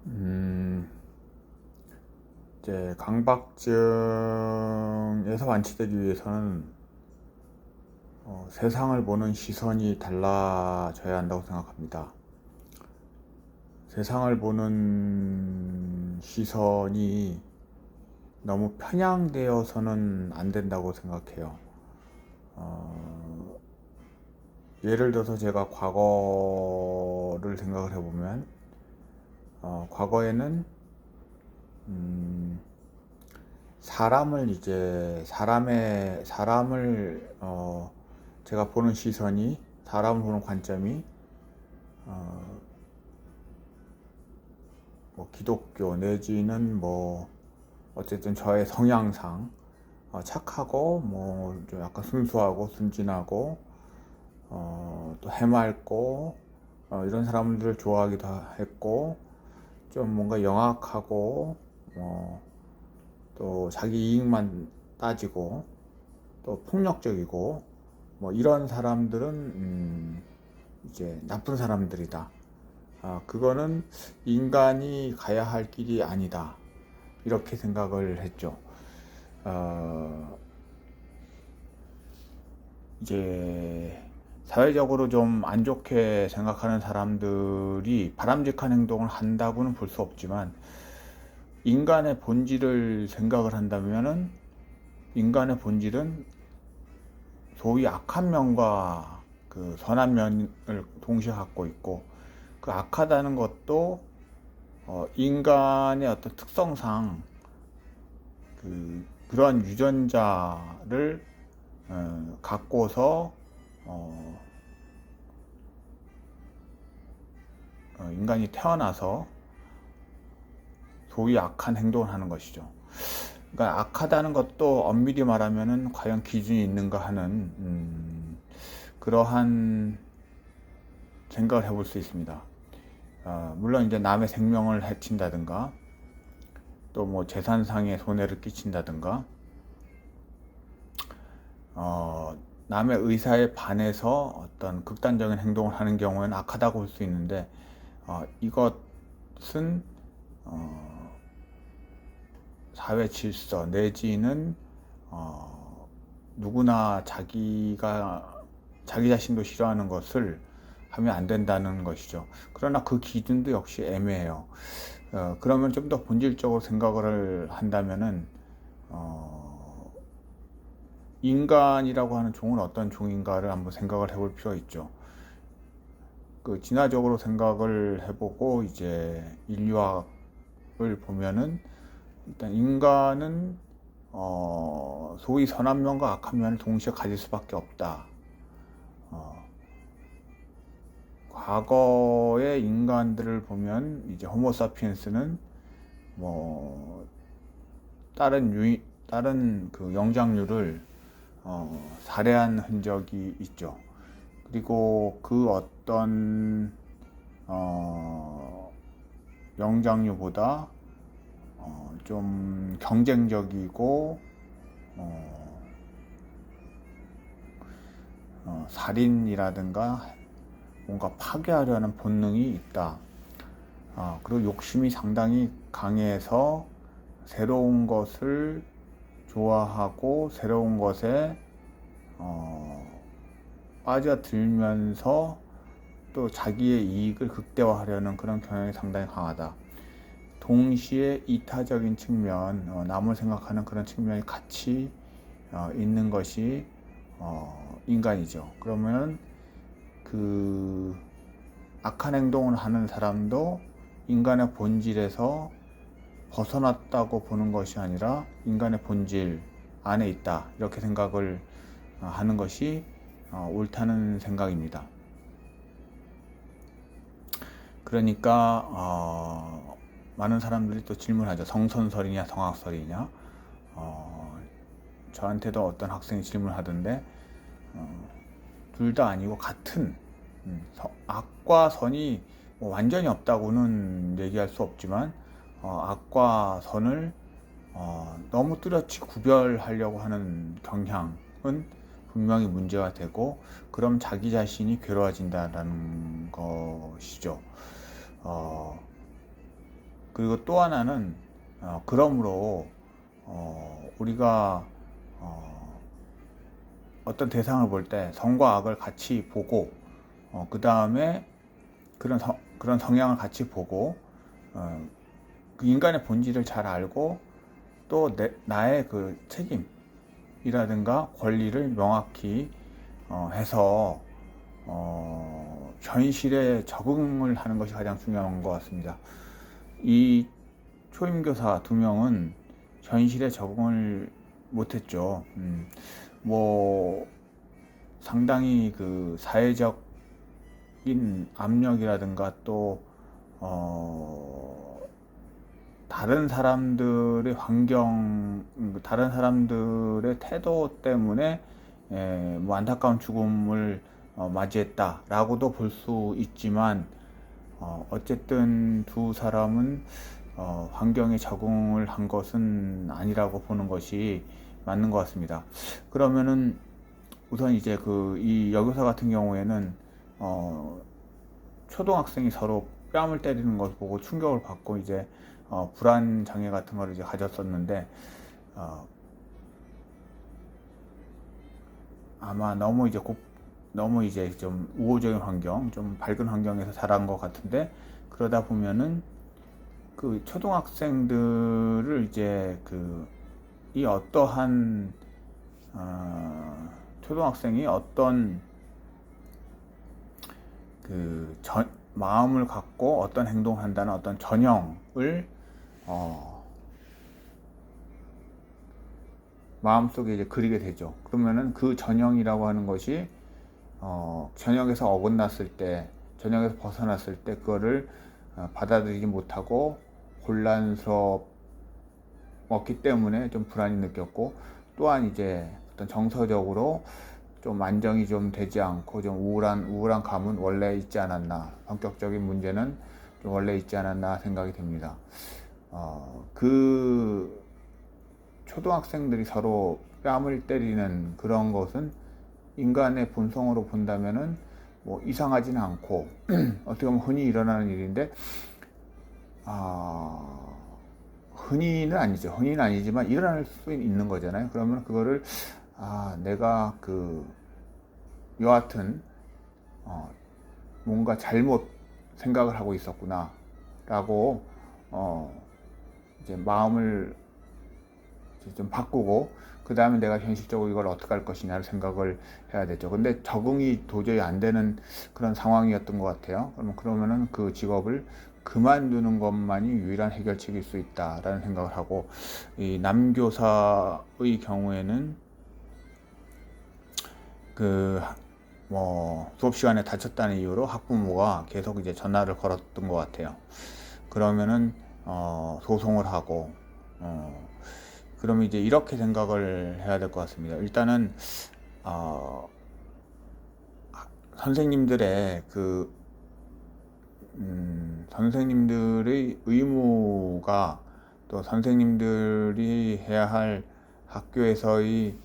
음, 이제 강박증에서 완치되기 위해서는 세상을 보는 시선이 달라져야 한다고 생각합니다. 세상을 보는 시선이 너무 편향되어서는 안 된다고 생각해요. 예를 들어서 제가 과거를 생각을 해보면, 과거에는 음, 사람을 제가 보는 시선이, 사람을 보는 관점이 어, 뭐 기독교 내지는 뭐 어쨌든 저의 성향상 착하고 뭐 좀 약간 순수하고 순진하고 또 해맑고 이런 사람들을 좋아하기도 했고, 좀 뭔가 영악하고 또 자기 이익만 따지고 또 폭력적이고 뭐 이런 사람들은 이제 나쁜 사람들이다. 그거는 인간이 가야 할 길이 아니다. 이렇게 생각을 했죠. 이제 사회적으로 좀 안 좋게 생각하는 사람들이 바람직한 행동을 한다고는 볼 수 없지만, 인간의 본질을 생각을 한다면은 인간의 본질은 소위 악한 면과 그 선한 면을 동시에 갖고 있고, 그 악하다는 것도 인간의 어떤 특성상 그러한 유전자를 갖고서 인간이 태어나서 소위 악한 행동을 하는 것이죠. 그러니까 악하다는 것도 엄밀히 말하면은 과연 기준이 있는가 하는 그러한 생각을 해볼 수 있습니다. 물론 이제 남의 생명을 해친다든가 또 뭐 재산상의 손해를 끼친다든가 남의 의사에 반해서 어떤 극단적인 행동을 하는 경우에는 악하다고 볼 수 있는데, 이것은 사회 질서 내지는 누구나 자기 자신도 싫어하는 것을 하면 안 된다는 것이죠. 그러나 그 기준도 역시 애매해요. 그러면 좀 더 본질적으로 생각을 한다면은 인간이라고 하는 종은 어떤 종인가를 한번 생각을 해볼 필요가 있죠. 그 진화적으로 생각을 해보고 이제 인류학을 보면은, 일단 인간은 소위 선한 면과 악한 면을 동시에 가질 수밖에 없다. 과거의 인간들을 보면 이제 호모사피엔스는 뭐 다른 그 영장류를 살해한 흔적이 있죠. 그리고 그 어떤 영장류보다 좀 경쟁적이고 살인이라든가 뭔가 파괴하려는 본능이 있다. 그리고 욕심이 상당히 강해서 새로운 것을 좋아하고 새로운 것에 빠져들면서 또 자기의 이익을 극대화하려는 그런 경향이 상당히 강하다. 동시에 이타적인 측면, 남을 생각하는 그런 측면이 같이 있는 것이 인간이죠. 그러면 그 악한 행동을 하는 사람도 인간의 본질에서 벗어났다고 보는 것이 아니라 인간의 본질 안에 있다, 이렇게 생각을 하는 것이 옳다는 생각입니다. 그러니까 많은 사람들이 또 질문하죠. 성선설이냐 성악설이냐. 저한테도 어떤 학생이 질문하던데 둘 다 아니고 같은, 악과 선이 뭐 완전히 없다고는 얘기할 수 없지만 악과 선을 너무 뚜렷이 구별하려고 하는 경향은 분명히 문제가 되고, 그럼 자기 자신이 괴로워진다라는 것이죠. 그리고 또 하나는 그러므로 우리가 어떤 대상을 볼 때 선과 악을 같이 보고 그 다음에 그런 성향을 같이 보고 그 인간의 본질을 잘 알고 또 나의 그 책임이라든가 권리를 명확히 해서 현실에 적응을 하는 것이 가장 중요한 것 같습니다. 이 초임교사 2명은 현실에 적응을 못했죠. 뭐 상당히 그 사회적인 압력이라든가 또 다른 사람들의 다른 사람들의 태도 때문에 뭐 안타까운 죽음을 맞이했다라고도 볼 수 있지만 어쨌든 두 사람은 환경에 적응을 한 것은 아니라고 보는 것이 맞는 것 같습니다. 그러면은 우선 이제 이 여교사 같은 경우에는 초등학생이 서로 뺨을 때리는 것을 보고 충격을 받고 이제 불안 장애 같은 걸 이제 가졌었는데 아마 너무 이제 좀 우호적인 환경, 좀 밝은 환경에서 자란 것 같은데 그러다 보면은 그 초등학생들을 이제 이 어떠한 초등학생이 어떤 마음을 갖고 어떤 행동을 한다는 어떤 전형을 마음속에 이제 그리게 되죠. 그러면은 그 전형이라고 하는 것이 전형에서 어긋났을 때, 전형에서 벗어났을 때 그거를 받아들이지 못하고 곤란스럽기 때문에 좀 불안이 느꼈고, 또한 이제 어떤 정서적으로 좀 안정이 좀 되지 않고 좀 우울한 감은 원래 있지 않았나, 성격적인 문제는 좀 원래 있지 않았나 생각이 됩니다. 그 초등학생들이 서로 뺨을 때리는 그런 것은 인간의 본성으로 본다면은 뭐 이상하지는 않고 어떻게 보면 흔히 일어나는 일인데 흔히는 아니죠. 흔히는 아니지만 일어날 수 있는 거잖아요. 그러면 그거를 내가 여하튼 뭔가 잘못 생각을 하고 있었구나 라고 이제 마음을 좀 바꾸고 그 다음에 내가 현실적으로 이걸 어떻게 할 것이냐를 생각을 해야 되죠. 근데 적응이 도저히 안 되는 그런 상황이었던 것 같아요. 그러면은 그 직업을 그만두는 것만이 유일한 해결책일 수 있다라는 생각을 하고, 이 남교사의 경우에는 수업 시간에 다쳤다는 이유로 학부모가 계속 이제 전화를 걸었던 것 같아요. 그러면은 소송을 하고 그러면 이제 이렇게 생각을 해야 될 것 같습니다. 일단은 선생님들의 선생님들의 의무가 또 선생님들이 해야 할 학교에서의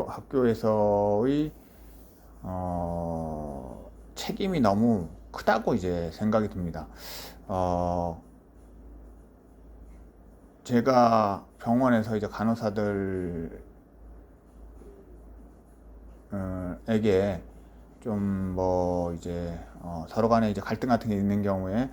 학교에서의 책임이 너무 크다고 이제 생각이 듭니다. 제가 병원에서 이제 간호사들 에게 좀 이제 서로 간에 이제 갈등 같은 게 있는 경우에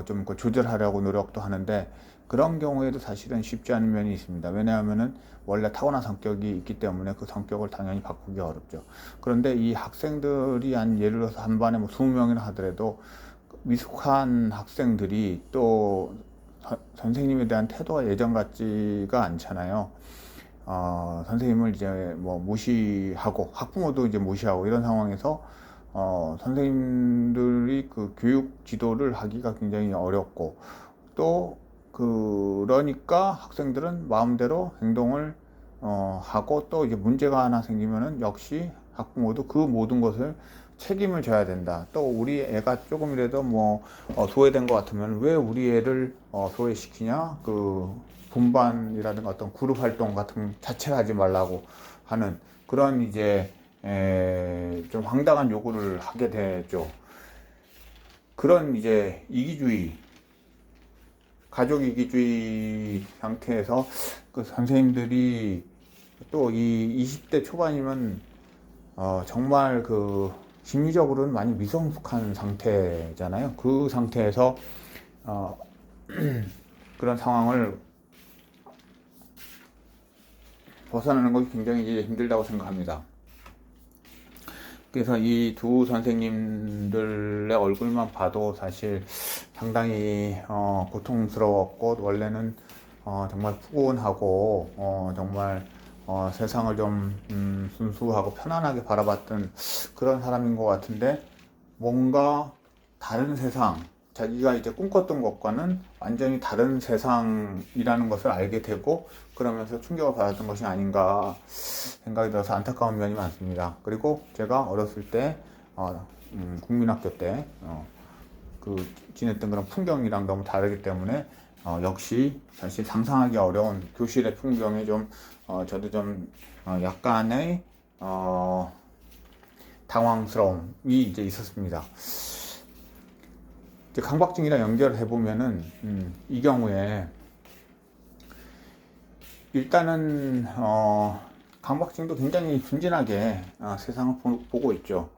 좀 조절하려고 노력도 하는데, 그런 경우에도 사실은 쉽지 않은 면이 있습니다. 왜냐하면은 원래 타고난 성격이 있기 때문에 그 성격을 당연히 바꾸기 어렵죠. 그런데 이 학생들이 예를 들어서 한 반에 20명이나 하더라도 미숙한 학생들이 또 선생님에 대한 태도가 예전 같지가 않잖아요. 선생님을 이제 무시하고 학부모도 이제 무시하고 이런 상황에서 선생님들이 그 교육 지도를 하기가 굉장히 어렵고, 또 그러니까 학생들은 마음대로 행동을 하고, 또 이제 문제가 하나 생기면은 역시 학부모도 그 모든 것을 책임을 져야 된다. 또 우리 애가 조금이라도 소외된 것 같으면 왜 우리 애를 소외시키냐, 분반이라든가 어떤 그룹 활동 같은 자체를 하지 말라고 하는 그런 이제 좀 황당한 요구를 하게 되죠. 그런 이제 이기주의, 가족 이기주의 상태에서 그 선생님들이 또 이 20대 초반이면 정말 그 심리적으로는 많이 미성숙한 상태잖아요. 그 상태에서 그런 상황을 벗어나는 것이 굉장히 이제 힘들다고 생각합니다. 그래서 이 두 선생님들의 얼굴만 봐도 사실 상당히 고통스러웠고, 원래는 정말 푸근하고 정말 세상을 좀 순수하고 편안하게 바라봤던 그런 사람인 것 같은데, 뭔가 다른 세상, 자기가 이제 꿈꿨던 것과는 완전히 다른 세상이라는 것을 알게 되고, 그러면서 충격을 받았던 것이 아닌가 생각이 들어서 안타까운 면이 많습니다. 그리고 제가 어렸을 때 국민학교 때 지냈던 그런 풍경이랑 너무 다르기 때문에 역시 사실 상상하기 어려운 교실의 풍경에 좀 저도 좀 약간의 당황스러움이 이제 있었습니다. 이제 강박증이랑 연결해 보면은 이 경우에 일단은 강박증도 굉장히 순진하게 세상을 보고 있죠.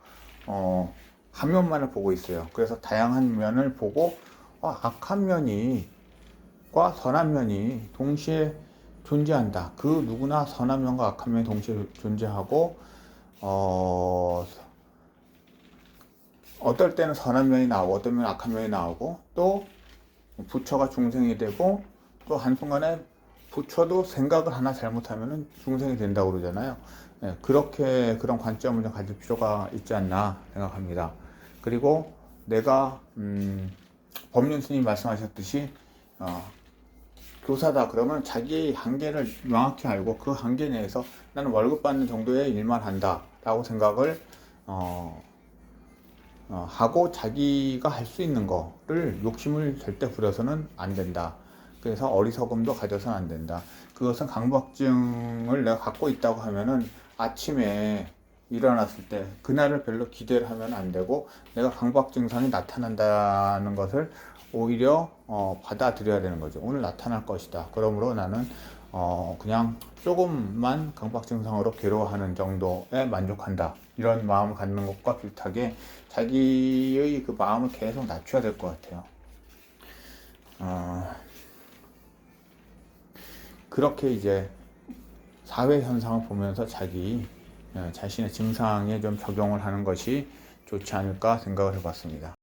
한 면만을 보고 있어요. 그래서 다양한 면을 보고 악한 면과 선한 면이 동시에 존재한다. 그 누구나 선한 면과 악한 면이 동시에 존재하고 어떨 때는 선한 면이 나오고 어떤 면은 악한 면이 나오고, 또 부처가 중생이 되고, 또 한순간에 부처도 생각을 하나 잘못하면 중생이 된다고 그러잖아요. 네, 그렇게 그런 관점을 좀 가질 필요가 있지 않나 생각합니다. 그리고 내가 법륜 스님 말씀하셨듯이 교사다 그러면 자기의 한계를 명확히 알고 그 한계 내에서 나는 월급 받는 정도의 일만 한다 라고 생각을 하고 자기가 할 수 있는 거를 욕심을 절대 부려서는 안 된다. 그래서 어리석음도 가져서는 안 된다. 그것은 강박증을 내가 갖고 있다고 하면은 아침에 일어났을 때 그날을 별로 기대를 하면 안 되고, 내가 강박 증상이 나타난다는 것을 오히려 받아들여야 되는 거죠. 오늘 나타날 것이다. 그러므로 나는 그냥 조금만 강박 증상으로 괴로워하는 정도에 만족한다. 이런 마음을 갖는 것과 비슷하게 자기의 그 마음을 계속 낮춰야 될 것 같아요. 그렇게 이제 사회 현상을 보면서 자기 자신의 증상에 좀 적용을 하는 것이 좋지 않을까 생각을 해봤습니다.